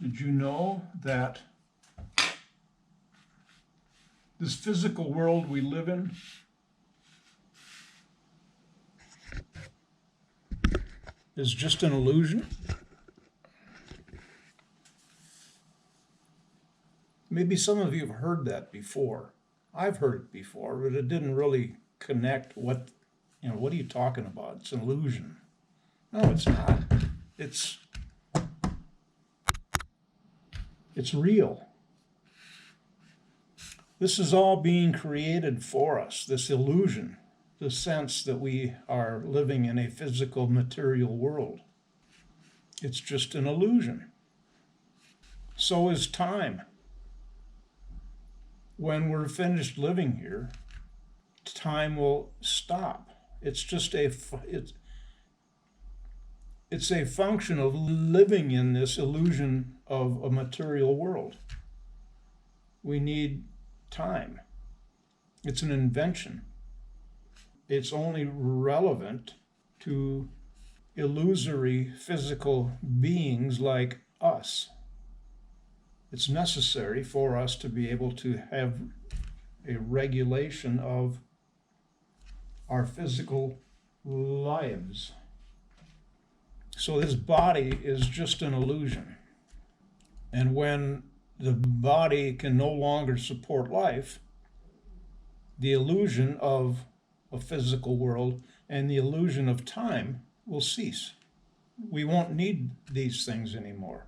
Did you know that this physical world we live in is just an illusion? Maybe some of you have heard that before. I've heard it before, but it didn't really connect what are you talking about? It's an illusion. No, it's not. It's real. This is all being created for us, this illusion, the sense that we are living in a physical, material world. It's just an illusion. So is time. When we're finished living here, time will stop. It's just it's a function of living in this illusion of a material world. We need time. It's an invention. It's only relevant to illusory physical beings like us. It's necessary for us to be able to have a regulation of our physical lives. So this body is just an illusion. And when the body can no longer support life, the illusion of a physical world and the illusion of time will cease. We won't need these things anymore.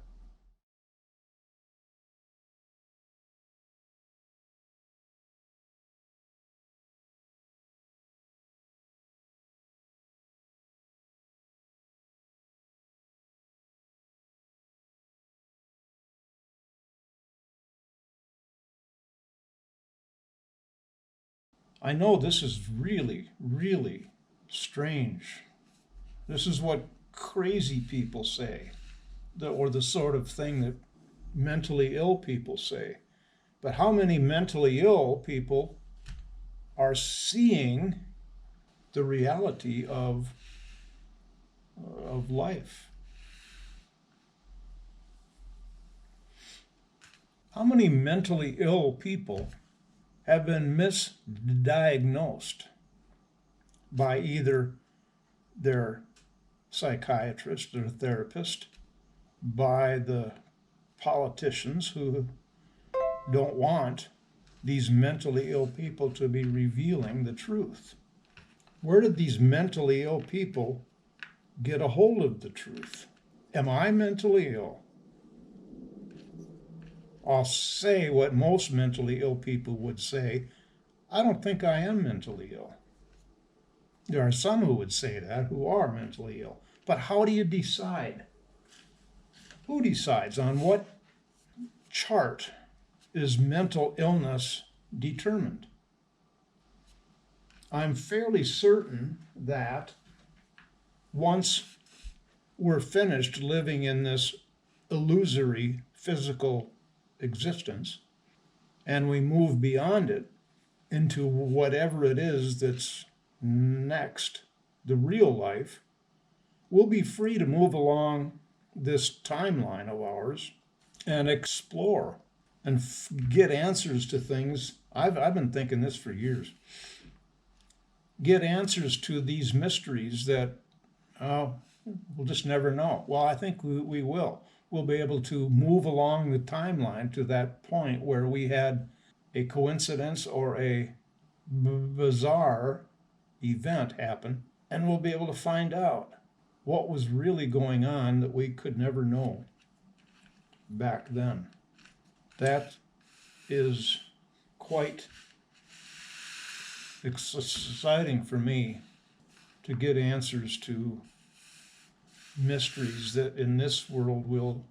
I know this is really, really strange. This is what crazy people say, or the sort of thing that mentally ill people say. But how many mentally ill people are seeing the reality of life? How many mentally ill people have been misdiagnosed by either their psychiatrist or therapist, by the politicians who don't want these mentally ill people to be revealing the truth? Where did these mentally ill people get a hold of the truth? Am I mentally ill? I'll say what most mentally ill people would say. I don't think I am mentally ill. There are some who would say that, who are mentally ill. But how do you decide? Who decides? On what chart is mental illness determined? I'm fairly certain that once we're finished living in this illusory physical existence and we move beyond it into whatever it is that's next, the real life, we'll be free to move along this timeline of ours and explore and get answers to things. I've been thinking this for years. Get answers to these mysteries that we'll just never know. Well, I think we will. We'll be able to move along the timeline to that point where we had a coincidence or a bizarre event happen, and we'll be able to find out what was really going on that we could never know back then. That is quite exciting for me, to get answers to mysteries that in this world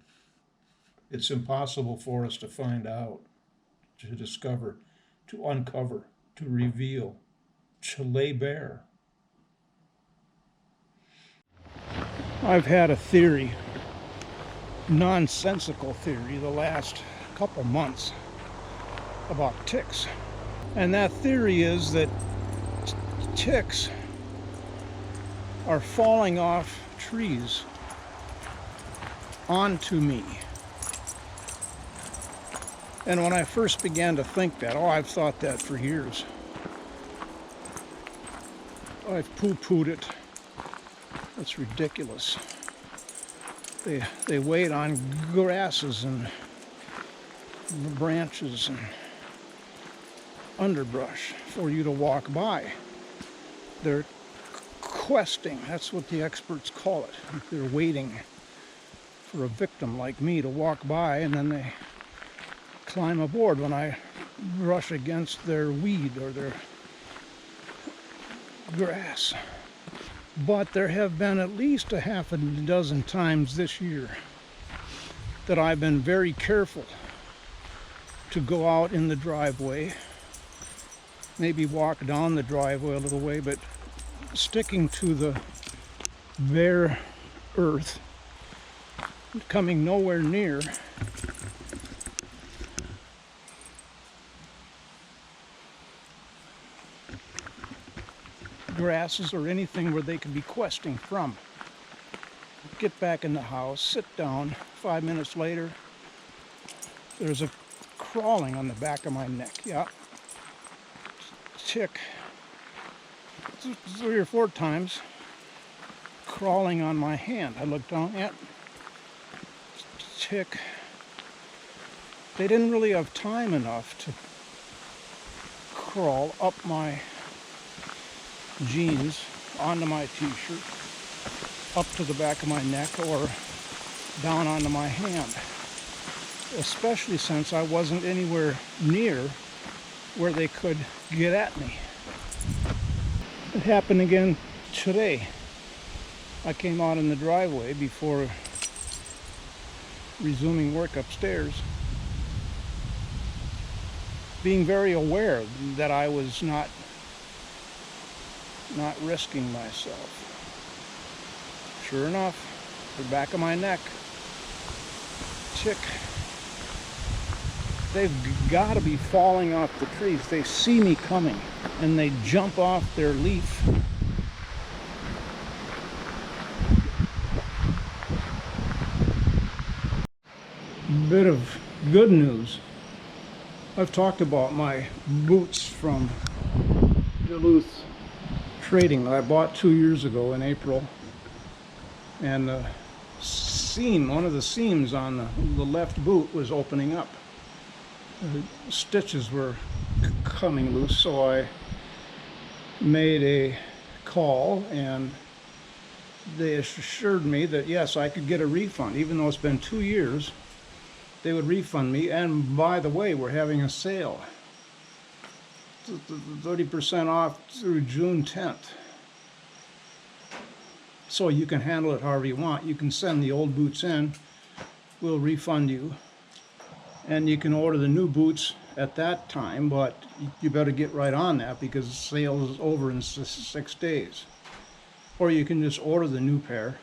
it's impossible for us to find out, to discover, to uncover, to reveal, to lay bare. I've had a theory, nonsensical theory, the last couple months about ticks. And that theory is that ticks are falling off trees onto me. And when I first began to think that, I've thought that for years. I've poo-pooed it. It's ridiculous. They wait on grasses and branches and underbrush for you to walk by. They're questing, that's what the experts call it. They're waiting for a victim like me to walk by, and then they climb aboard when I brush against their weed or their grass. But there have been at least a half a dozen times this year that I've been very careful to go out in the driveway, maybe walk down the driveway a little way, but sticking to the bare earth, coming nowhere near grasses or anything where they could be questing from. Get back in the house, sit down. 5 minutes later, there's a crawling on the back of my neck. Yeah. Tick. 3 or 4 times crawling on my hand. I looked down at tick. They didn't really have time enough to crawl up my jeans, onto my t-shirt, up to the back of my neck, or down onto my hand. Especially since I wasn't anywhere near where they could get at me. It happened again today. I came out in the driveway before resuming work upstairs, being very aware that I was not risking myself. Sure enough, the back of my neck, tick. They've got to be falling off the trees. They see me coming and they jump off their leaf. Bit of good news. I've talked about my boots from Duluth Trading that I bought 2 years ago in April, and the seam, one of the seams on the left boot was opening up. The stitches were coming loose, so I made a call and they assured me that yes, I could get a refund. Even though it's been 2 years, they would refund me. And by the way, we're having a sale, 30% off through June 10th. So you can handle it however you want. You can send the old boots in, we'll refund you, and you can order the new boots at that time, but you better get right on that because the sale is over in 6 days. Or you can just order the new pair,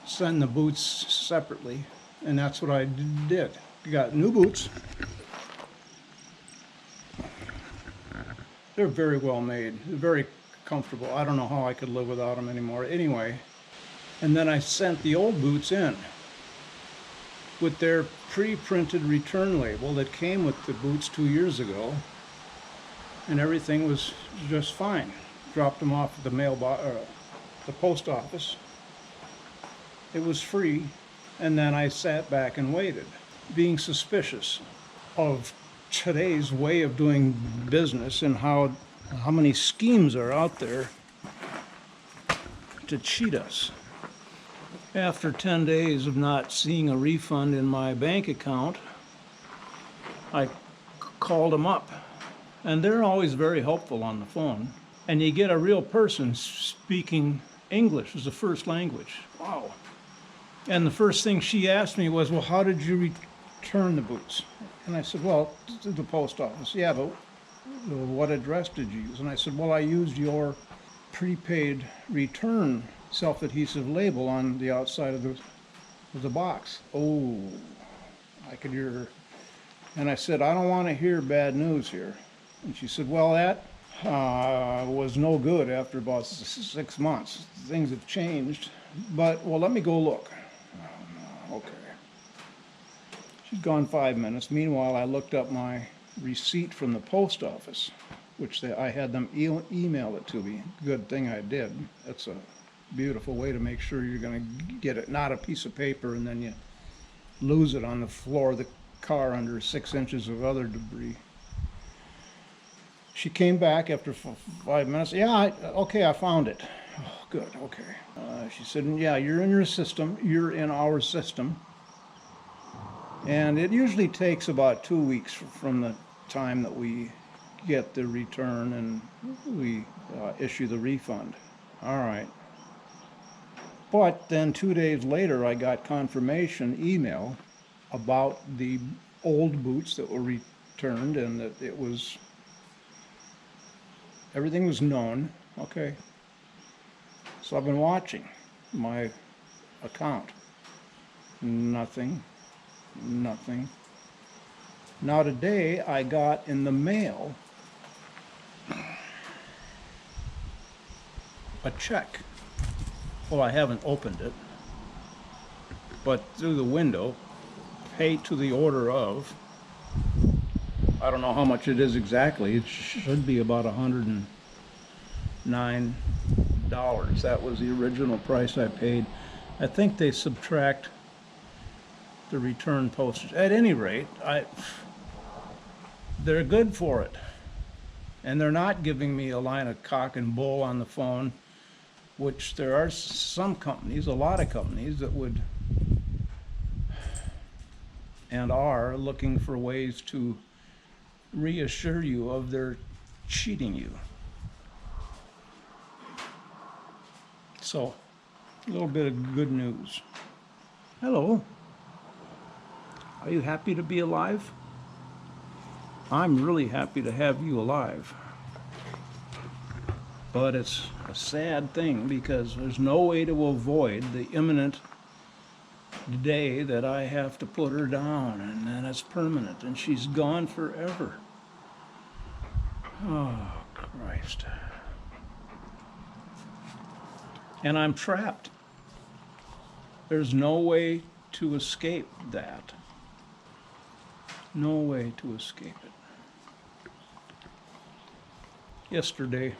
send the boots separately, and that's what I did. You got new boots. They're very well made, very comfortable. I don't know how I could live without them anymore. Anyway, and then I sent the old boots in with their pre-printed return label that came with the boots 2 years ago, and everything was just fine. Dropped them off at the mailbox, the post office. It was free, and then I sat back and waited, being suspicious of today's way of doing business and how many schemes are out there to cheat us. After 10 days of not seeing a refund in my bank account, I called them up, and they're always very helpful on the phone. And you get a real person speaking English as a first language. Wow. And the first thing she asked me was, well, how did you return the boots? And I said, well, to the post office. Yeah, but what address did you use? And I said, well, I used your prepaid return self-adhesive label on the outside of the box. Oh, I could hear her. And I said, I don't want to hear bad news here. And she said, well, that was no good after about 6 months. Things have changed. But, well, let me go look. Okay. She's gone 5 minutes. Meanwhile, I looked up my receipt from the post office, which I had them email it to me. Good thing I did. That's a beautiful way to make sure you're going to get it, not a piece of paper and then you lose it on the floor of the car under 6 inches of other debris. She came back after 5 minutes. Yeah, okay, I found it. Oh, good, okay. She said, yeah, you're in your system. You're in our system. And it usually takes about 2 weeks from the time that we get the return and we issue the refund. All right. But then 2 days later, I got confirmation email about the old boots that were returned and that everything was known. Okay. So I've been watching my account. Nothing. Now today I got in the mail a check. Well, I haven't opened it, but through the window, paid to the order of, I don't know how much it is exactly. It should be about $109. That was the original price I paid. I think they subtract the return postage. At any rate, they're good for it. And they're not giving me a line of cock and bull on the phone, which there are some companies, a lot of companies, that would and are looking for ways to reassure you of their cheating you. So, a little bit of good news. Hello. Are you happy to be alive? I'm really happy to have you alive. But it's a sad thing because there's no way to avoid the imminent day that I have to put her down, and then it's permanent, and she's gone forever. Oh, Christ. And I'm trapped. There's no way to escape that. No way to escape it. Yesterday,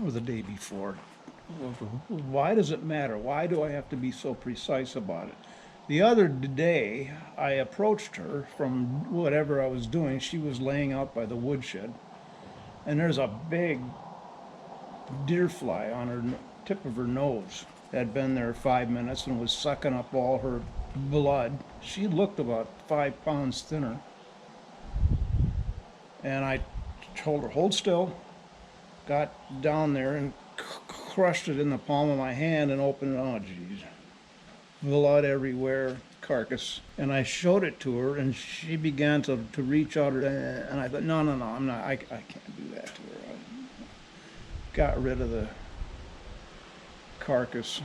or the day before, why does it matter? Why do I have to be so precise about it? The other day, I approached her from whatever I was doing. She was laying out by the woodshed, and there's a big deer fly on her tip of her nose. Had been there 5 minutes and was sucking up all her blood. She looked about 5 pounds thinner. And I told her, hold still. Got down there and crushed it in the palm of my hand and opened it. Oh, geez. Blood everywhere, carcass. And I showed it to her, and she began to reach out. And I thought, no, I'm not. I can't do that to her. I got rid of the carcass,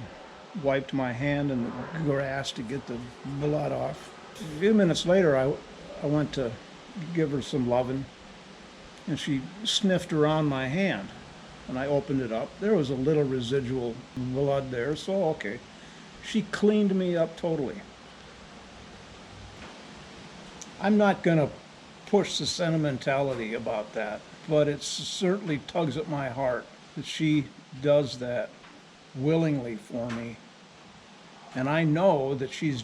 wiped my hand in the grass to get the blood off. A few minutes later, I went to give her some loving, and she sniffed around my hand, and I opened it up. There was a little residual blood there, so okay. She cleaned me up totally. I'm not going to push the sentimentality about that, but it certainly tugs at my heart that she does that willingly for me. And I know that she's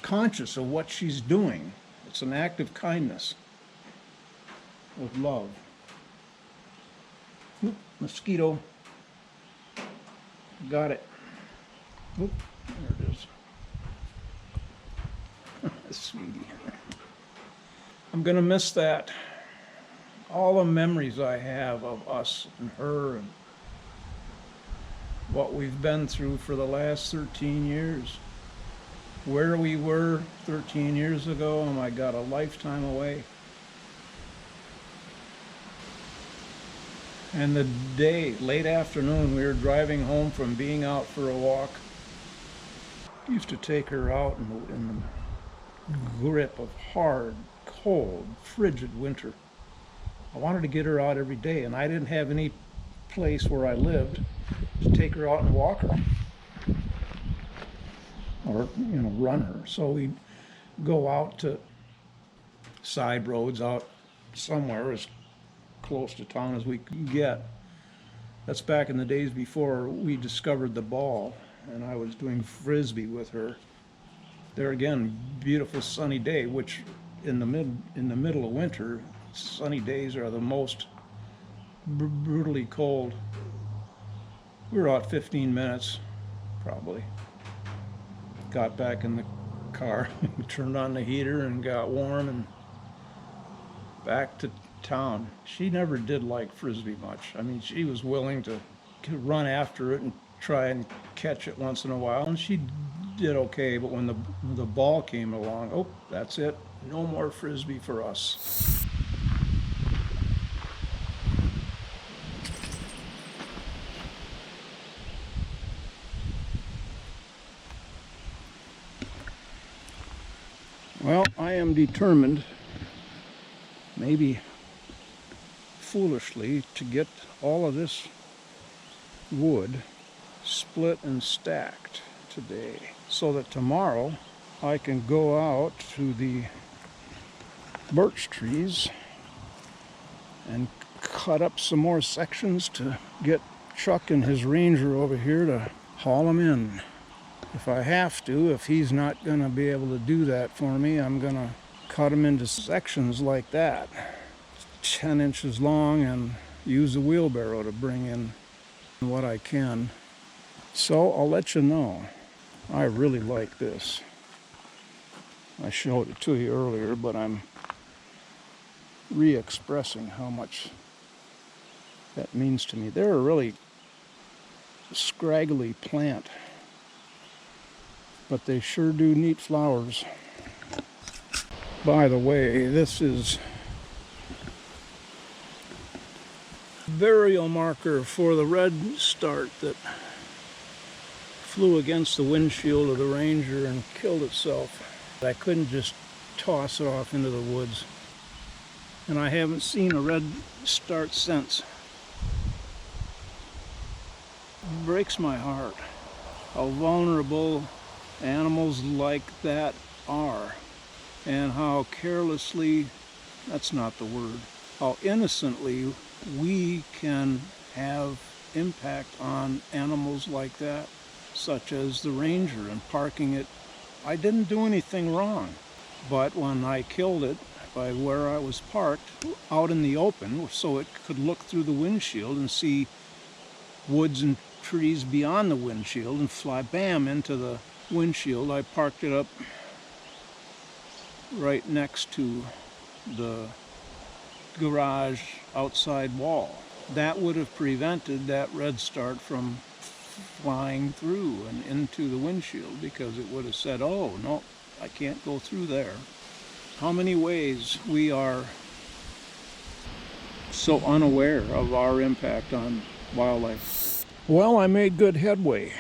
conscious of what she's doing. It's an act of kindness with love. Oop, mosquito. Got it. Oop, there it is. Sweetie. I'm going to miss that. All the memories I have of us and her and what we've been through for the last 13 years. Where we were 13 years ago, oh my God, a lifetime away. And the day, late afternoon, we were driving home from being out for a walk. Used to take her out in the grip of hard, cold, frigid winter. I wanted to get her out every day, and I didn't have any place where I lived to take her out and walk her. or, run her. So we'd go out to side roads out somewhere as close to town as we could get. That's back in the days before we discovered the ball, and I was doing frisbee with her. There again, beautiful sunny day, which in the middle of winter, sunny days are the most brutally cold. We were out 15 minutes, probably. Got back in the car, turned on the heater and got warm and back to town. She never did like frisbee much. I mean, she was willing to run after it and try and catch it once in a while, and she did okay, but when the ball came along, oh, that's it. No more frisbee for us. Well, I am determined, maybe foolishly, to get all of this wood split and stacked today so that tomorrow I can go out to the birch trees and cut up some more sections to get Chuck and his Ranger over here to haul them in. If I have to, if he's not going to be able to do that for me, I'm going to cut them into sections like that, 10 inches long, and use a wheelbarrow to bring in what I can. So I'll let you know. I really like this. I showed it to you earlier, but I'm re-expressing how much that means to me. They're a really scraggly plant, but they sure do neat flowers. By the way, this is burial marker for the red start that flew against the windshield of the Ranger and killed itself. I couldn't just toss it off into the woods. And I haven't seen a red start since. It breaks my heart how vulnerable animals like that are, and how carelessly, that's not the word, how innocently we can have impact on animals like that, such as the Ranger and parking it. I didn't do anything wrong, but when I killed it by where I was parked out in the open so it could look through the windshield and see woods and trees beyond the windshield and fly bam into the windshield, I parked it up right next to the garage outside wall. That would have prevented that red start from flying through and into the windshield, because it would have said, oh no, I can't go through there. How many ways we are so unaware of our impact on wildlife. Well, I made good headway.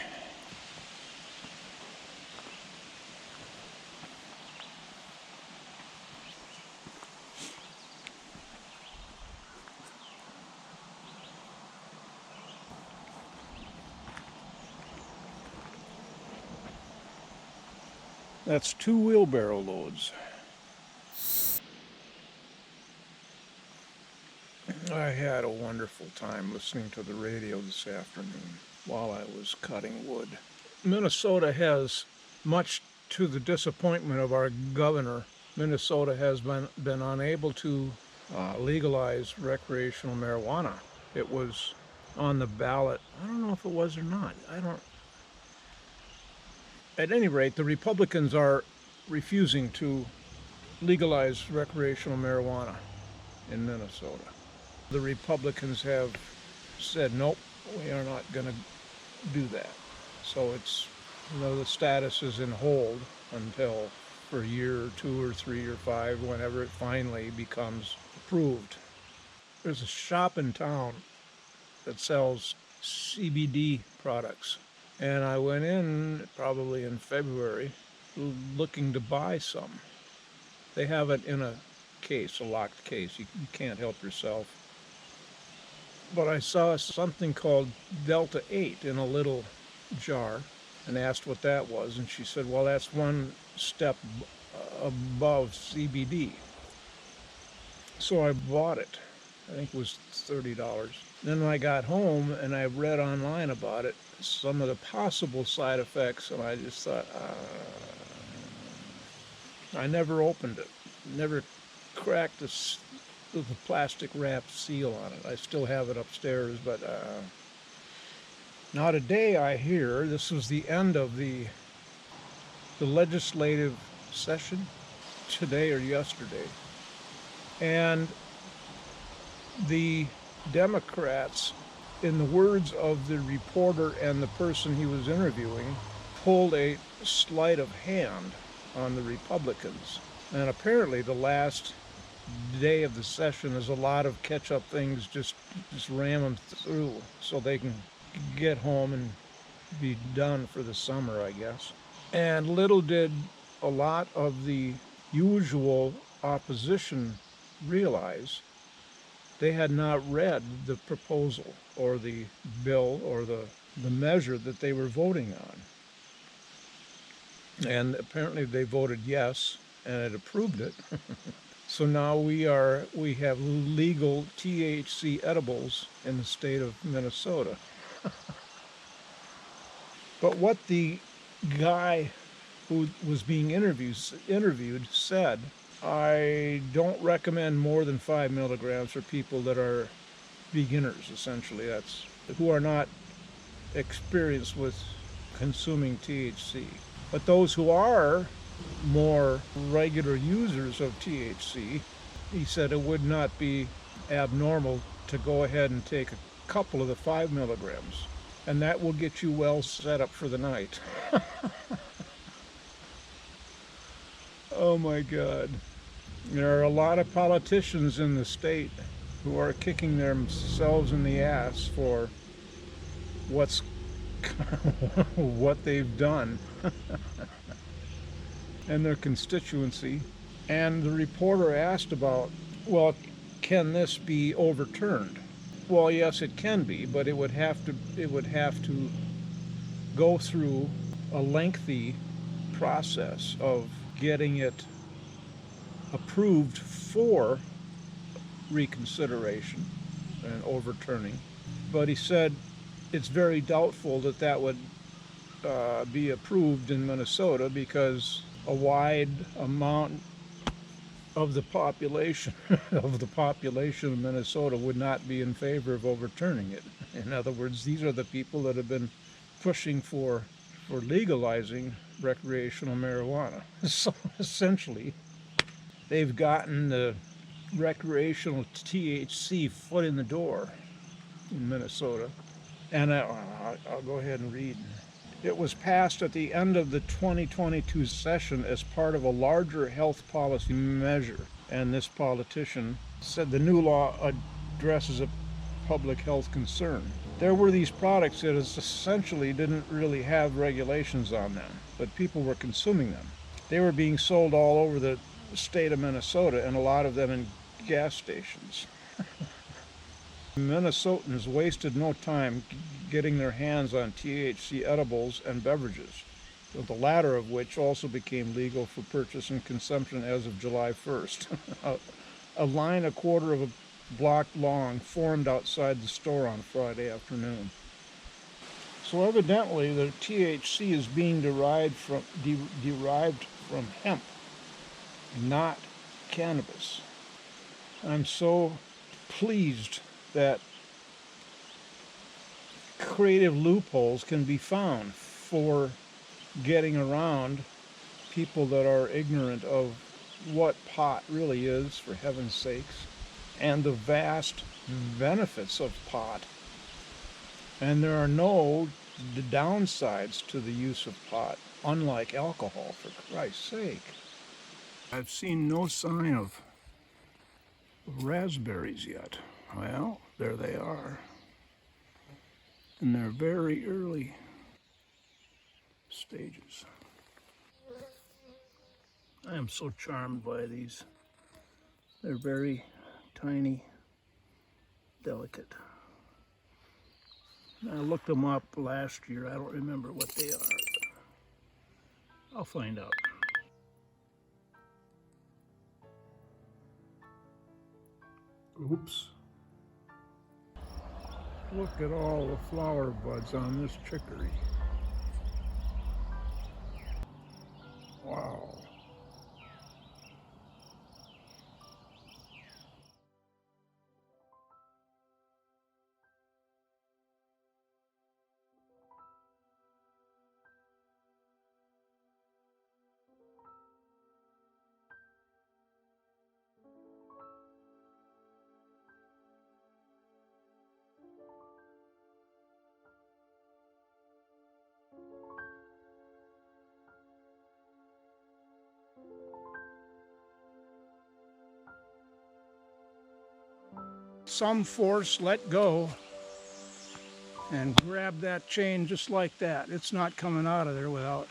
That's 2 wheelbarrow loads. I had a wonderful time listening to the radio this afternoon while I was cutting wood. Minnesota has, much to the disappointment of our governor, Minnesota has been unable to legalize recreational marijuana. It was on the ballot. I don't know if it was or not. At any rate, the Republicans are refusing to legalize recreational marijuana in Minnesota. The Republicans have said, nope, we are not going to do that. So it's, the status is in hold until for a year or 2 or 3 or 5, whenever it finally becomes approved. There's a shop in town that sells CBD products. And I went in probably in February looking to buy some. They have it in a case, a locked case. You can't help yourself. But I saw something called Delta 8 in a little jar. and asked what that was. And she said, well, that's one step above CBD. So I bought it. I think it was $30. Then when I got home and I read online about it, some of the possible side effects, and I just thought, I never opened it, never cracked the plastic wrap seal on it. I still have it upstairs, but now today I hear this was the end of the legislative session, today or yesterday, and the Democrats, in the words of the reporter and the person he was interviewing, pulled a sleight of hand on the Republicans. And apparently the last day of the session is a lot of catch-up things, just ram them through so they can get home and be done for the summer, I guess. And little did a lot of the usual opposition realize they had not read the proposal or the bill or the measure that they were voting on. And apparently they voted yes, and it approved it. So now we have legal THC edibles in the state of Minnesota. But what the guy who was being interviewed said, I don't recommend more than 5 milligrams for people that are beginners, essentially. That's who are not experienced with consuming THC. But those who are more regular users of THC, he said it would not be abnormal to go ahead and take a couple of the 5 milligrams, and that will get you well set up for the night. Oh my God. There are a lot of politicians in the state who are kicking themselves in the ass for what they've done and their constituency. And the reporter asked about, well, can this be overturned? Well, yes, it can be, but it would have to go through a lengthy process of getting it approved for reconsideration and overturning. But he said it's very doubtful that would be approved in Minnesota because a wide amount of the population of Minnesota would not be in favor of overturning it. In other words, these are the people that have been pushing for legalizing recreational marijuana. So essentially, they've gotten the recreational THC foot in the door in Minnesota. And I'll go ahead and read. It was passed at the end of the 2022 session as part of a larger health policy measure. And this politician said the new law addresses a public health concern. There were these products that essentially didn't really have regulations on them, but people were consuming them. They were being sold all over the state of Minnesota, and a lot of them in gas stations. Minnesotans wasted no time getting their hands on THC edibles and beverages, the latter of which also became legal for purchase and consumption as of July 1st. A line a quarter of a block long formed outside the store on Friday afternoon. So evidently the THC is being derived from hemp, not cannabis. I'm so pleased that creative loopholes can be found for getting around people that are ignorant of what pot really is, for heaven's sakes, and the vast benefits of pot. And there are no downsides to the use of pot, unlike alcohol, for Christ's sake. I've seen no sign of raspberries yet. Well, there they are. And they're very early stages. I am so charmed by these. They're very tiny, delicate. I looked them up last year. I don't remember what they are. I'll find out. Oops. Look at all the flower buds on this chicory. Wow. Some force let go and grab that chain just like that. It's not coming out of there without